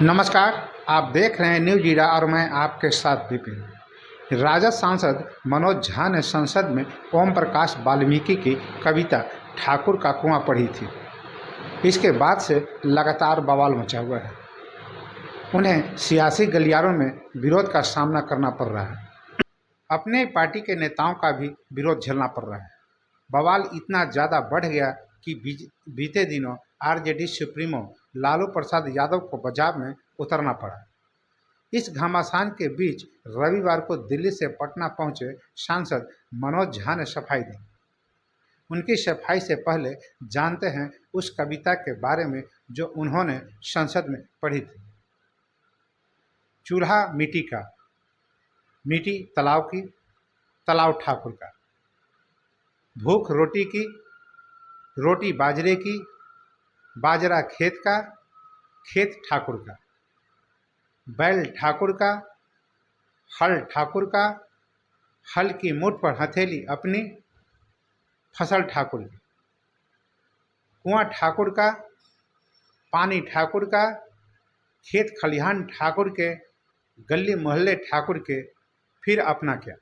नमस्कार। आप देख रहे हैं न्यूज ईरा और मैं आपके साथ विपिन। राजद सांसद मनोज झा ने संसद में ओम प्रकाश वाल्मीकि की कविता ठाकुर का कुआं पढ़ी थी। इसके बाद से लगातार बवाल मचा हुआ है। उन्हें सियासी गलियारों में विरोध का सामना करना पड़ रहा है। अपने पार्टी के नेताओं का भी विरोध झेलना पड़ रहा है। बवाल इतना ज़्यादा बढ़ गया कि बीते दिनों आरजेडी सुप्रीमो लालू प्रसाद यादव को पंजाब में उतरना पड़ा। इस घमासान के बीच रविवार को दिल्ली से पटना पहुंचे सांसद मनोज झा ने सफाई दी। उनकी सफाई से पहले जानते हैं उस कविता के बारे में जो उन्होंने संसद में पढ़ी थी। चूल्हा मिट्टी का, मिट्टी तालाब की, तालाब ठाकुर का। भूख रोटी की, रोटी बाजरे की, बाजरा खेत का, खेत ठाकुर का। बैल ठाकुर का, हल ठाकुर का, हल की मुठ पर हथेली अपनी, फसल ठाकुर की। कुआं ठाकुर का, पानी ठाकुर का, खेत खलिहान ठाकुर के, गली मोहल्ले ठाकुर के, फिर अपना क्या।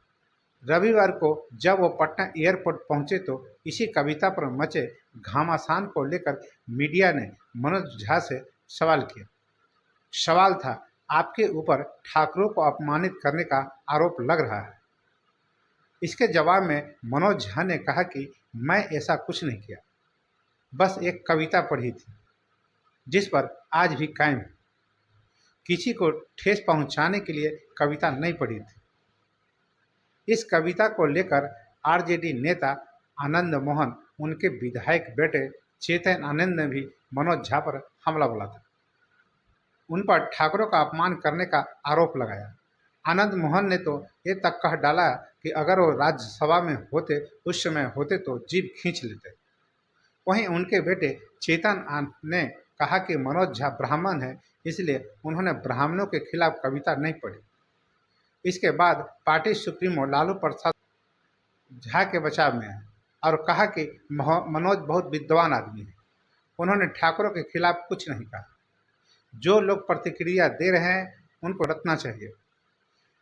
रविवार को जब वो पटना एयरपोर्ट पहुंचे तो इसी कविता पर मचे घमासान को लेकर मीडिया ने मनोज झा से सवाल किया। सवाल था, आपके ऊपर ठाकुरों को अपमानित करने का आरोप लग रहा है। इसके जवाब में मनोज झा ने कहा कि मैं ऐसा कुछ नहीं किया, बस एक कविता पढ़ी थी जिस पर आज भी कायम है। किसी को ठेस पहुंचाने के लिए कविता नहीं पढ़ी थी। इस कविता को लेकर आरजेडी नेता आनंद मोहन, उनके विधायक बेटे चेतन आनंद ने भी मनोज झा पर हमला बोला था। उन पर ठाकुरों का अपमान करने का आरोप लगाया। आनंद मोहन ने तो ये तक कह डाला कि अगर वो राज्यसभा में होते, उस समय होते तो जीभ खींच लेते। वहीं उनके बेटे चेतन ने कहा कि मनोज झा ब्राह्मण है, इसलिए उन्होंने ब्राह्मणों के खिलाफ कविता नहीं पढ़ी। इसके बाद पार्टी सुप्रीमो लालू प्रसाद झा के बचाव में है और कहा कि मनोज बहुत विद्वान आदमी है, उन्होंने ठाकुरों के खिलाफ कुछ नहीं कहा। जो लोग प्रतिक्रिया दे रहे हैं उनको रखना चाहिए।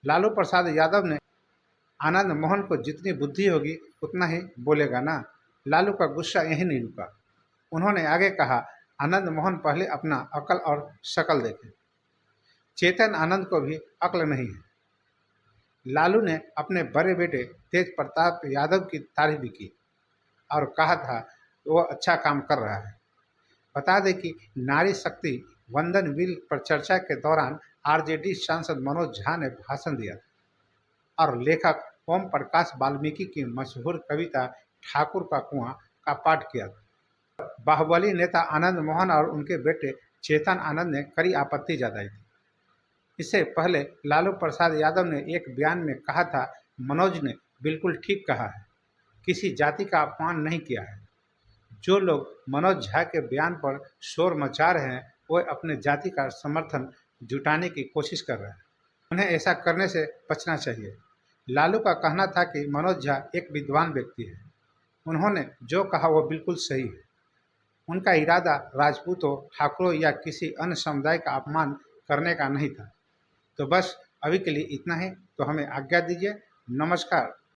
लालू प्रसाद यादव ने आनंद मोहन को जितनी बुद्धि होगी उतना ही बोलेगा ना। लालू का गुस्सा यहीं नहीं रुका। उन्होंने आगे कहा, आनंद मोहन पहले अपना अकल और शकल देखें। चेतन आनंद को भी अक्ल नहीं है। लालू ने अपने बड़े बेटे तेज प्रताप यादव की तारीफ भी की और कहा था वो अच्छा काम कर रहा है। बता दें कि नारी शक्ति वंदन बिल पर चर्चा के दौरान आरजेडी सांसद मनोज झा ने भाषण दिया और लेखक ओम प्रकाश वाल्मीकि की मशहूर कविता ठाकुर का कुआं का पाठ किया। बाहुबली नेता आनंद मोहन और उनके बेटे चेतन आनंद ने कड़ी आपत्ति जताई थी। इससे पहले लालू प्रसाद यादव ने एक बयान में कहा था, मनोज ने बिल्कुल ठीक कहा है, किसी जाति का अपमान नहीं किया है। जो लोग मनोज झा के बयान पर शोर मचा रहे हैं वो अपने जाति का समर्थन जुटाने की कोशिश कर रहे हैं। उन्हें ऐसा करने से बचना चाहिए। लालू का कहना था कि मनोज झा एक विद्वान व्यक्ति है, उन्होंने जो कहा वो बिल्कुल सही है। उनका इरादा राजपूतों, ठाकुरों या किसी अन्य समुदाय का अपमान करने का नहीं था। तो बस अभी के लिए इतना ही। तो हमें आज्ञा दीजिए। नमस्कार।